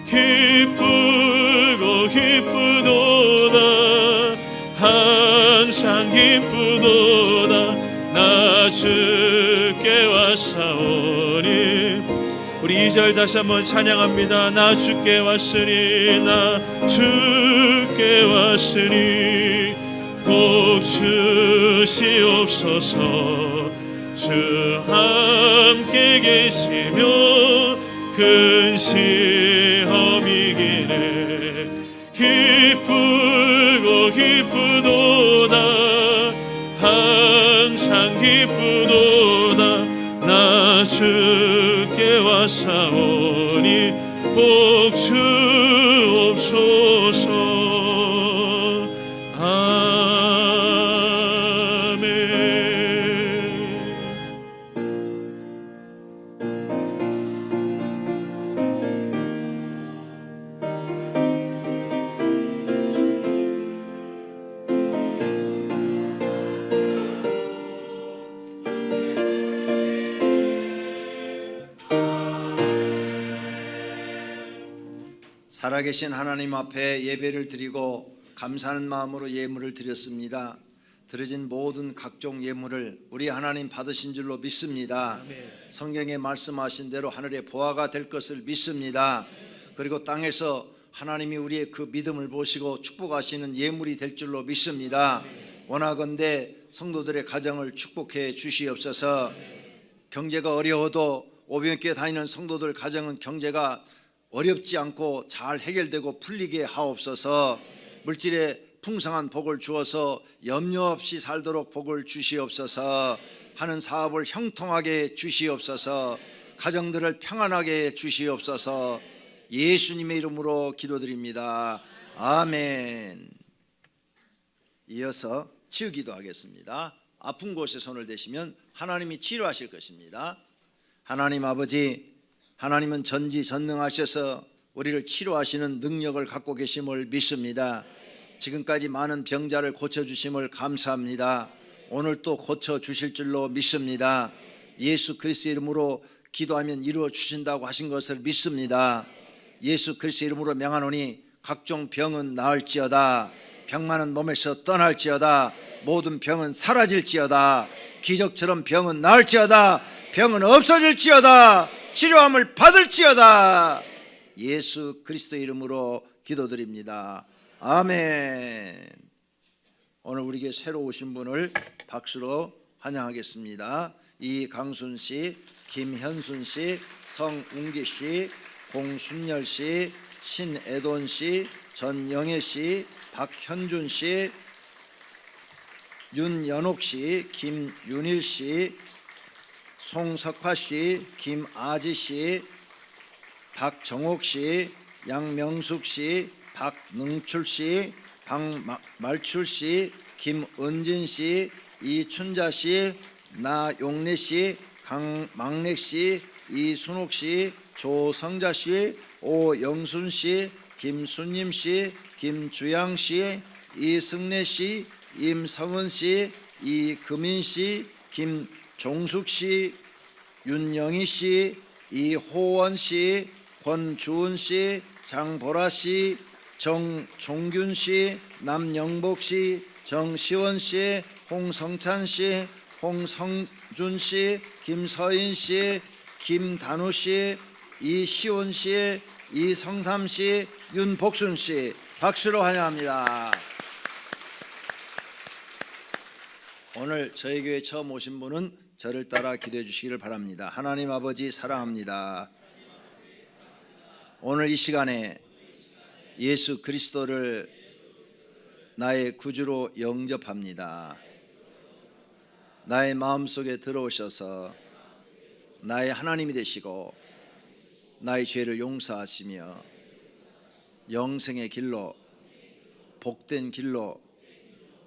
기쁘고 기쁘도다 항상 기쁘도다 나 주께 왔사오니 우리 2절 다시 한번 찬양합니다. 나 주께 왔으니 나 주께 왔으니 복 주시옵소서 주 함께 계시며 큰 시험 이기네 기쁘고 기쁘도다 항상 기쁘도다 나 주께 왔사오니 복 주옵소서 살아계신 하나님 앞에 예배를 드리고 감사하는 마음으로 예물을 드렸습니다. 드려진 모든 각종 예물을 우리 하나님 받으신 줄로 믿습니다. 성경에 말씀하신 대로 하늘의 보화가 될 것을 믿습니다. 그리고 땅에서 하나님이 우리의 그 믿음을 보시고 축복하시는 예물이 될 줄로 믿습니다. 원하건대 성도들의 가정을 축복해 주시옵소서. 경제가 어려워도 오병교회 다니는 성도들 가정은 경제가 어렵지 않고 잘 해결되고 풀리게 하옵소서. 물질에 풍성한 복을 주어서 염려 없이 살도록 복을 주시옵소서. 하는 사업을 형통하게 주시옵소서. 가정들을 평안하게 주시옵소서. 예수님의 이름으로 기도드립니다. 아멘. 이어서 치유기도 하겠습니다. 아픈 곳에 손을 대시면 하나님이 치료하실 것입니다. 하나님 아버지, 하나님은 전지전능하셔서 우리를 치료하시는 능력을 갖고 계심을 믿습니다. 지금까지 많은 병자를 고쳐주심을 감사합니다. 오늘 또 고쳐주실 줄로 믿습니다. 예수 그리스도 이름으로 기도하면 이루어 주신다고 하신 것을 믿습니다. 예수 그리스도 이름으로 명하노니 각종 병은 나을지어다. 병 많은 몸에서 떠날지어다. 모든 병은 사라질지어다. 기적처럼 병은 나을지어다. 병은 없어질지어다. 치료함을 받을지어다. 예수 그리스도 이름으로 기도드립니다. 아멘. 오늘 우리에게 새로 오신 분을 박수로 환영하겠습니다. 이강순 씨, 김현순 씨, 성웅기 씨, 공순열 씨, 신애돈 씨, 전영애 씨, 박현준 씨, 윤연옥 씨, 김윤일 씨, 송석화 씨, 김아지 씨, 박정옥 씨, 양명숙 씨, 박능출 씨, 박말출 씨, 김은진 씨, 이춘자 씨, 나용래 씨, 강망래 씨, 이순옥 씨, 조성자 씨, 오영순 씨, 김순임 씨, 김주양 씨, 이승래 씨, 임성은 씨, 이금인 씨, 김종숙 씨, 윤영희 씨, 이호원 씨, 권주은 씨, 장보라 씨, 정종균 씨, 남영복 씨, 정시원 씨, 홍성찬 씨, 홍성준 씨, 김서인 씨, 김단우 씨, 이시온 씨, 이성삼 씨, 윤복순 씨 박수로 환영합니다. 오늘 저희 교회 처음 오신 분은 저를 따라 기도해 주시기를 바랍니다. 하나님 아버지 사랑합니다. 오늘 이 시간에 예수 그리스도를 나의 구주로 영접합니다. 나의 마음속에 들어오셔서 나의 하나님이 되시고 나의 죄를 용서하시며 영생의 길로 복된 길로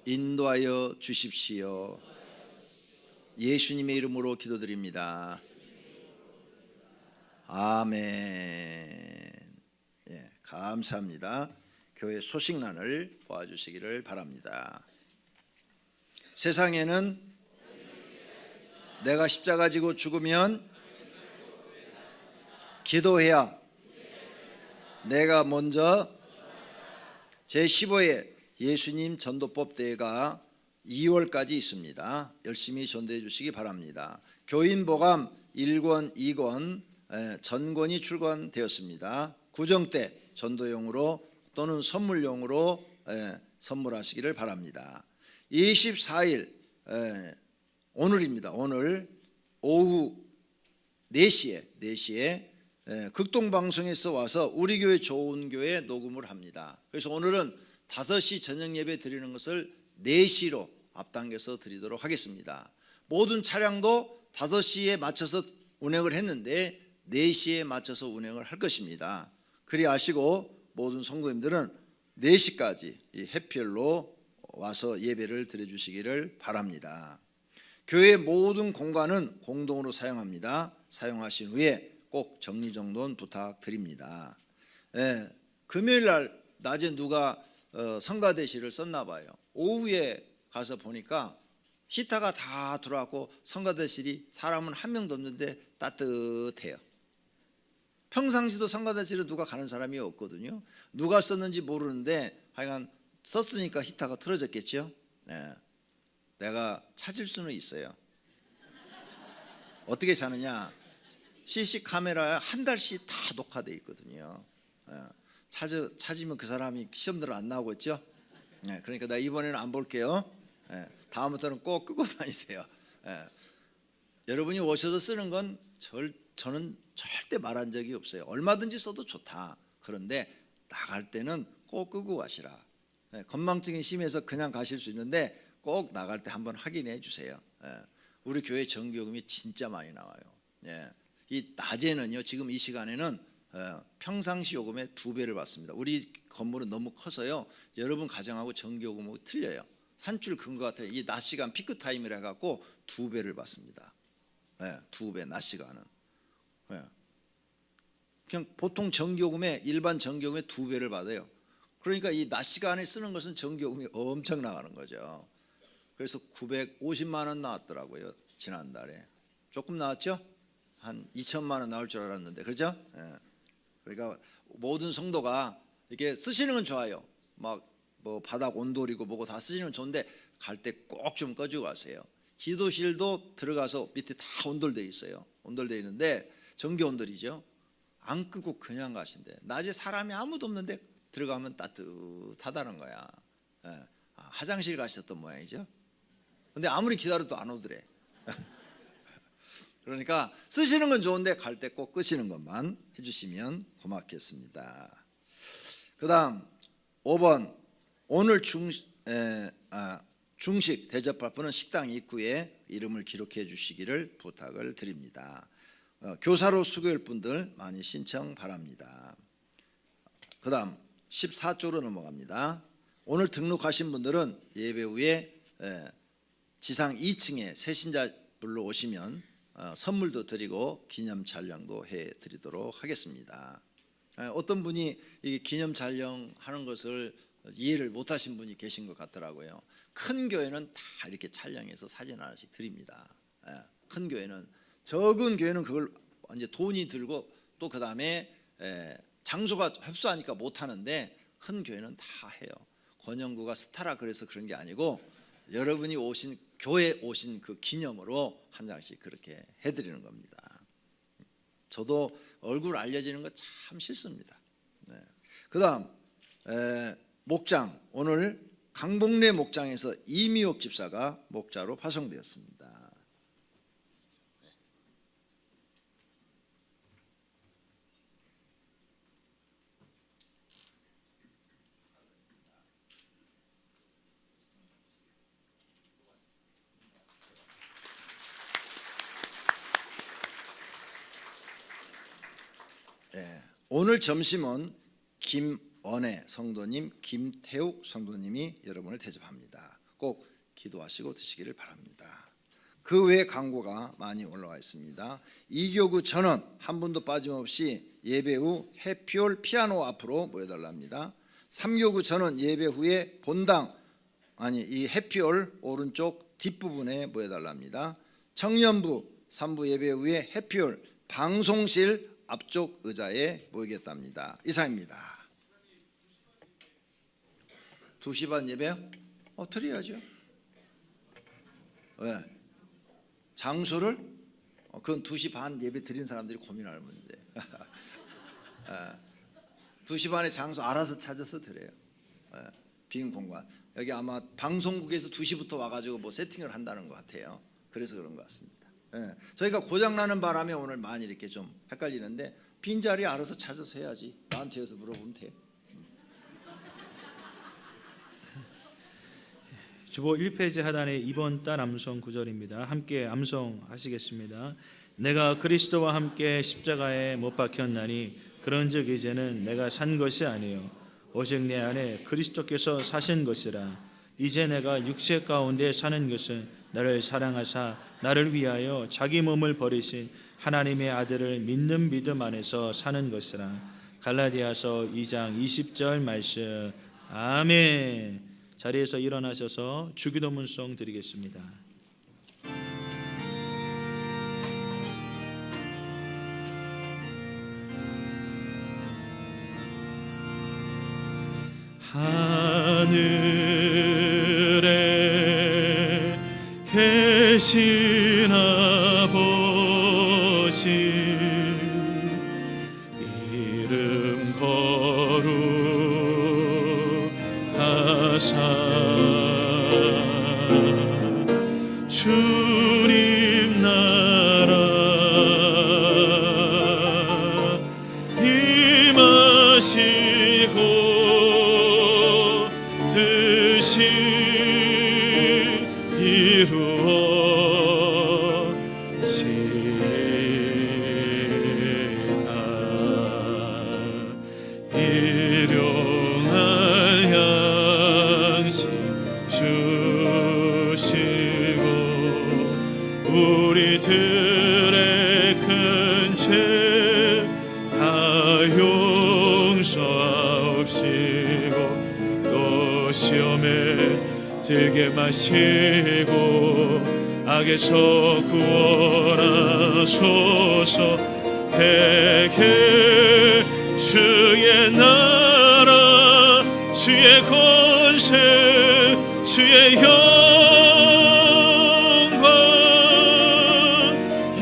인도하여 주십시오. 예수님의 이름으로 기도드립니다. 아멘. 예, 감사합니다. 교회 소식란을 보아주시기를 바랍니다. 세상에는 내가 십자가 지고 죽으면 기도해야 내가 먼저 제15회 예수님 전도법 대회가 2월까지 있습니다. 열심히 전도해 주시기 바랍니다. 교인보감 1권, 2권 전권이 출간되었습니다. 구정 때 전도용으로 또는 선물용으로 선물하시기를 바랍니다. 24일 오늘입니다. 오늘 오후 4시에 극동방송에서 와서 우리 교회 좋은 교회 녹음을 합니다. 그래서 오늘은 5시 저녁 예배 드리는 것을 4시로 앞당겨서 드리도록 하겠습니다. 모든 차량도 5시에 맞춰서 운행을 했는데 4시에 맞춰서 운행을 할 것입니다. 그리 아시고 모든 성도님들은 4시까지 이 해피엘로 와서 예배를 드려주시기를 바랍니다. 교회 모든 공간은 공동으로 사용합니다. 사용하신 후에 꼭 정리정돈 부탁드립니다. 금요일 날 낮에 누가 성가대시를 썼나 봐요. 오후에 가서 보니까 히터가 다 들어왔고 성가대실이 사람은 한 명도 없는데 따뜻해요. 평상시도 성가대실에 누가 가는 사람이 없거든요. 누가 썼는지 모르는데 하여간 썼으니까 히터가 틀어졌겠죠. 내가 찾을 수는 있어요. 어떻게 찾느냐? CC 카메라에 한 달씩 다 녹화되어 있거든요. 찾으면 그 사람이 시험대로 안 나오겠죠. 그러니까 나 이번에는 안 볼게요. 다음부터는 꼭 끄고 다니세요. 여러분이 오셔서 쓰는 건 저는 절대 말한 적이 없어요. 얼마든지 써도 좋다. 그런데 나갈 때는 꼭 끄고 가시라. 건망증이 심해서 그냥 가실 수 있는데 꼭 나갈 때 한번 확인해 주세요. 우리 교회 전기요금이 진짜 많이 나와요. 이 낮에는요, 지금 이 시간에는 평상시 요금의 2배를 받습니다. 우리 건물은 너무 커서요, 여러분 가정하고 전기요금하고 틀려요. 산줄 근거 같아요. 이 낮 시간 피크 타임이라 해갖고 2배를 받습니다. 2배 낮 시간은. 그냥 보통 전기요금에 일반 전기요금의 2배를 받아요. 그러니까 이 낮 시간에 쓰는 것은 전기요금이 엄청 나가는 거죠. 그래서 950만 원 나왔더라고요. 지난달에. 조금 나왔죠? 한 2천만 원 나올 줄 알았는데, 그렇죠? 그러니까 모든 성도가 이렇게 쓰시는 건 좋아요. 막 뭐 바닥 온돌이고 뭐고 다 쓰시는 건 좋은데 갈 때 꼭 좀 꺼주고 가세요. 기도실도 들어가서 밑에 다 온돌돼 있어요. 온돌돼 있는데 전기 온돌이죠. 안 끄고 그냥 가신대. 낮에 사람이 아무도 없는데 들어가면 따뜻하다는 거야. 화장실 가셨던 모양이죠. 근데 아무리 기다려도 안 오더래. 그러니까 쓰시는 건 좋은데 갈 때 꼭 끄시는 것만 해주시면 고맙겠습니다. 그 다음 5번 오늘 중식 대접할 분은 식당 입구에 이름을 기록해 주시기를 부탁을 드립니다. 교사로 수고할 분들 많이 신청 바랍니다. 그 다음 14조로 넘어갑니다. 오늘 등록하신 분들은 예배 후에 지상 2층에 새신자분로 오시면 선물도 드리고 기념 촬영도 해드리도록 하겠습니다. 어떤 분이 이 기념 촬영하는 것을 이해를 못하신 분이 계신 것 같더라고요. 큰 교회는 다 이렇게 촬영해서 사진 하나씩 드립니다. 큰 교회는. 적은 교회는 그걸 이제 돈이 들고 또 그 다음에 장소가 협소하니까 못 하는데 큰 교회는 다 해요. 권영구가 스타라 그래서 그런 게 아니고 여러분이 오신 교회 오신 그 기념으로 한 장씩 그렇게 해드리는 겁니다. 저도 얼굴 알려지는 거 참 싫습니다. 그다음 목장, 오늘 강복래 목장에서 이미옥 집사가 목자로 파송되었습니다. 오늘 점심은 김언혜 성도님, 김태욱 성도님이 여러분을 대접합니다. 꼭 기도하시고 드시기를 바랍니다. 그 외에 광고가 많이 올라와 있습니다. 2교구 전원 한 분도 빠짐없이 예배 후 해피올 피아노 앞으로 모여달랍니다. 3교구 전원 예배 후에 본당, 이 해피올 오른쪽 뒷부분에 모여달랍니다. 청년부 3부 예배 후에 해피올 방송실 앞쪽 의자에 모이겠답니다. 이상입니다. 2시 반 예배요? 드려야죠. 왜? 장소를? 그건 2시 반 예배 드리는 사람들이 고민할 문제. 2시 반에 장소 알아서 찾아서 드려요. 빈 공간. 여기 아마 방송국에서 2시부터 와가지고 뭐 세팅을 한다는 것 같아요. 그래서 그런 것 같습니다. 저희가 고장나는 바람에 오늘 많이 이렇게 좀 헷갈리는데 빈자리 알아서 찾아서 해야지. 나한테 와서 물어보면 돼. 주보 1페이지 하단의 2번 달 암송 구절입니다. 함께 암송하시겠습니다. 내가 그리스도와 함께 십자가에 못 박혔나니 그런즉 이제는 내가 산 것이 아니요 오직 내 안에 그리스도께서 사신 것이라. 이제 내가 육체 가운데 사는 것은 나를 사랑하사 나를 위하여 자기 몸을 버리신 하나님의 아들을 믿는 믿음 안에서 사는 것이라. 갈라디아서 2장 20절 말씀. 아멘. 자리에서 일어나셔서 주기도 문송 드리겠습니다. 하늘에 계신 아버지 이름 거룩하사 주님 나라 임하시고 뜻이 이루어지다. 일용할 양식 주시고 우리들의 큰 죄 다 용서하옵시고 또 시험에 들게 마시고 악에서 구원하소서. 대개 주의 나라 주의 권세 주의 영광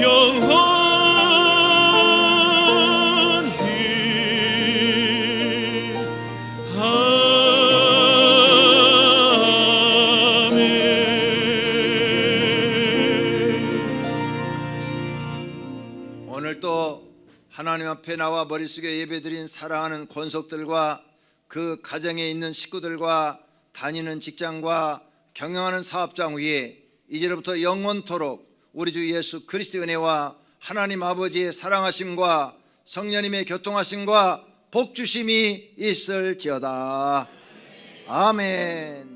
영원히 아멘. 오늘 또 하나님 앞에 나와 머릿속에 예배드린 사랑하는 권속들과 그 가정에 있는 식구들과 다니는 직장과 경영하는 사업장 위에 이제로부터 영원토록 우리 주 예수 그리스도의 은혜와 하나님 아버지의 사랑하심과 성령님의 교통하심과 복주심이 있을지어다. 아멘.